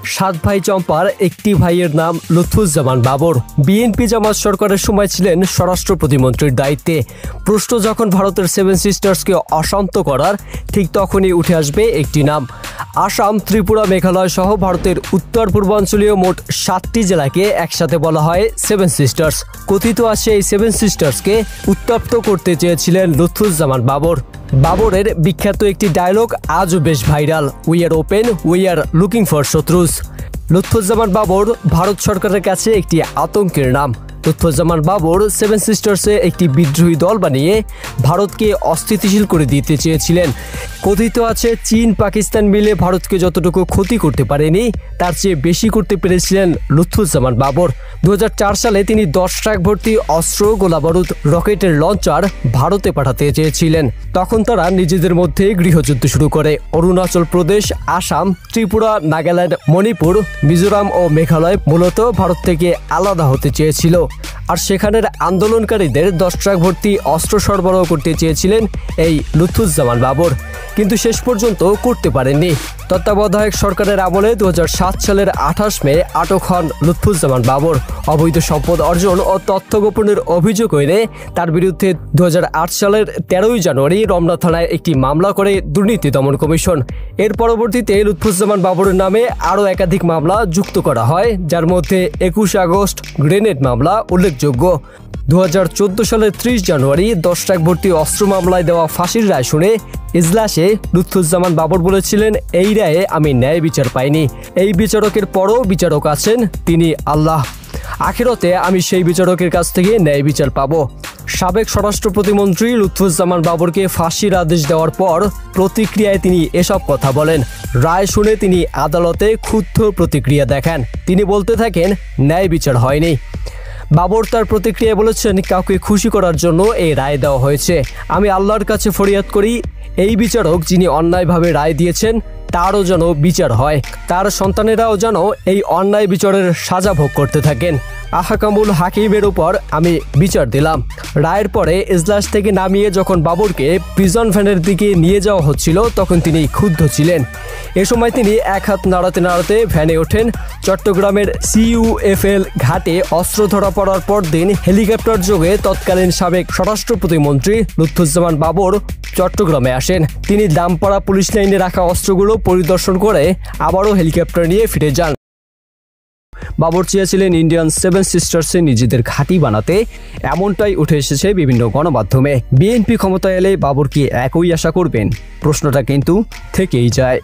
সাত ভাই চম্পার একটি ভাইয়ের নাম লুৎফুজ্জামান বাবর। বিএনপি জামাত সরকারের সময় ছিলেন স্বরাষ্ট্র প্রতিমন্ত্রীর দায়িত্বে। প্রশ্ন যখন ভারতের সেভেন সিস্টার্সকে অশান্ত করার, ঠিক তখনই উঠে আসবে একটি নাম। আসাম, ত্রিপুরা, মেঘালয় সহ ভারতের উত্তর পূর্বাঞ্চলীয় মোট 7টি জেলাকে একসাথে বলা হয় সেভেন সিস্টার্স। কথিত আছে এই সেভেন সিস্টার্সকে উত্তপ্ত করতে চেয়েছিলেন লুৎফুজ্জামান বাবর। বাবরের বিখ্যাত একটি ডায়লগ আজও বেশ viral, we are open, we are looking for শত্রুস। লুৎফুজ্জামান বাবর ভারত সরকারের কাছে একটি আতঙ্কের নাম। লুৎফুজ্জামান বাবর সেভেন সিস্টার্সে একটি বিদ্রোহী দল বানিয়ে ভারতকে অস্থিতিশীল করে দিতে চেয়েছিলেন। কথিত আছে চীন পাকিস্তান মিলে ভারতকে যতটুকু ক্ষতি করতে পারেনি তার চেয়ে বেশি করতে পেরেছিলেন লুৎফুজ্জামান বাবর। 2004 সালে তিনি 10 ট্রাক ভর্তি অস্ত্র, গোলাবারুদ, রকেটের লঞ্চার ভারতে পাঠাতে চেয়েছিলেন। তখন তারা নিজেদের মধ্যে গৃহযুদ্ধ শুরু করে। অরুণাচল প্রদেশ, আসাম, ত্রিপুরা, নাগাল্যান্ড, মণিপুর, মিজোরাম ও মেঘালয় মূলত ভারত থেকে আলাদা হতে চেয়েছিল। আর সেখানের আন্দোলনকারীদের 10 ট্রাক ভর্তি অস্ত্র সরবরাহ করতে চেয়েছিলেন এই লুৎফুজ্জামান বাবর, কিন্তু শেষ পর্যন্ত করতে পারেননি। তত্ত্বাবধায়ক সরকারের আমলে 2007 সালের 28 মে আটক হন লুৎফুজ্জামান বাবর। অবৈধ সম্পদ অর্জন ও তথ্য গোপনের অভিযোগ এনে তার বিরুদ্ধে 2008 সালের 13 জানুয়ারি রমনা থানায় একটি মামলা করে দুর্নীতি দমন কমিশন। এর পরবর্তীতে লুৎফুজ্জামান বাবরের নামে আরও একাধিক মামলা যুক্ত করা হয়, যার মধ্যে 21 আগস্ট গ্রেনেড মামলা উল্লেখযোগ্য। 2014 সালের 30 জানুয়ারি 10 ট্রাক ভর্তি অস্ত্র মামলায় দেওয়া ফাঁসির রায় শুনে ইজলাসে লুৎফুজ্জামান বাবর বলেছিলেন, এই রায়ে আমি ন্যায় বিচার পাইনি। এই বিচারকের পরও বিচারক আছেন, তিনি আল্লাহ। আখিরাতে আমি সেই বিচারকের কাছ থেকে ন্যায় বিচার পাব। সাবেক স্বরাষ্ট্র প্রতিমন্ত্রী লুৎফুজ্জামান বাবরকে ফাঁসির আদেশ দেওয়ার পর প্রতিক্রিয়ায় তিনি এসব কথা বলেন। রায় শুনে তিনি আদালতে ক্ষুব্ধ প্রতিক্রিয়া দেখান। তিনি বলতে থাকেন, ন্যায় বিচার হয়নি। বাবর তার প্রতিক্রিয়ায় বলেছেন, কাউকে খুশি করার জন্য এই রায় দেওয়া হয়েছে। আমি আল্লাহর কাছে ফরিয়াদ করি, এই বিচারক যিনি অন্যায়ভাবে রায় দিয়েছেন তারও যেন বিচার হয়, তার সন্তানেরাও যেন এই অন্যায় বিচারের সাজা ভোগ করতে থাকেন। আহকামুল হাকিমের উপর আমি বিচার দিলাম। রায়ের পরে এজলাস থেকে নামিয়ে যখন বাবরকে প্রিজন ভ্যানের দিকে নিয়ে যাওয়া হচ্ছিল তখন তিনি ক্ষুব্ধ ছিলেন। এ সময় তিনি এক হাত নাড়াতে নাড়াতে ভ্যানে ওঠেন। চট্টগ্রামের CUFL ঘাটে অস্ত্র ধরা পড়ার পর দিন হেলিকপ্টার যোগে তৎকালীন সাবেক স্বরাষ্ট্র প্রতিমন্ত্রী লুৎফুজ্জামান বাবর চট্টগ্রামে আসেন। তিনি দামপাড়া পুলিশ লাইনে রাখা অস্ত্রগুলো পরিদর্শন করে আবারও হেলিকপ্টার নিয়ে ফিরে যান। বাবর চেয়েছিলেন ইন্ডিয়ান সেভেন সিস্টার্সে নিজেদের ঘাঁটি বানাতে, এমনটাই উঠে এসেছে বিভিন্ন গণমাধ্যমে। বিএনপি ক্ষমতায় এলে বাবর কি একই আশা করবেন? প্রশ্নটা কিন্তু থেকেই যায়।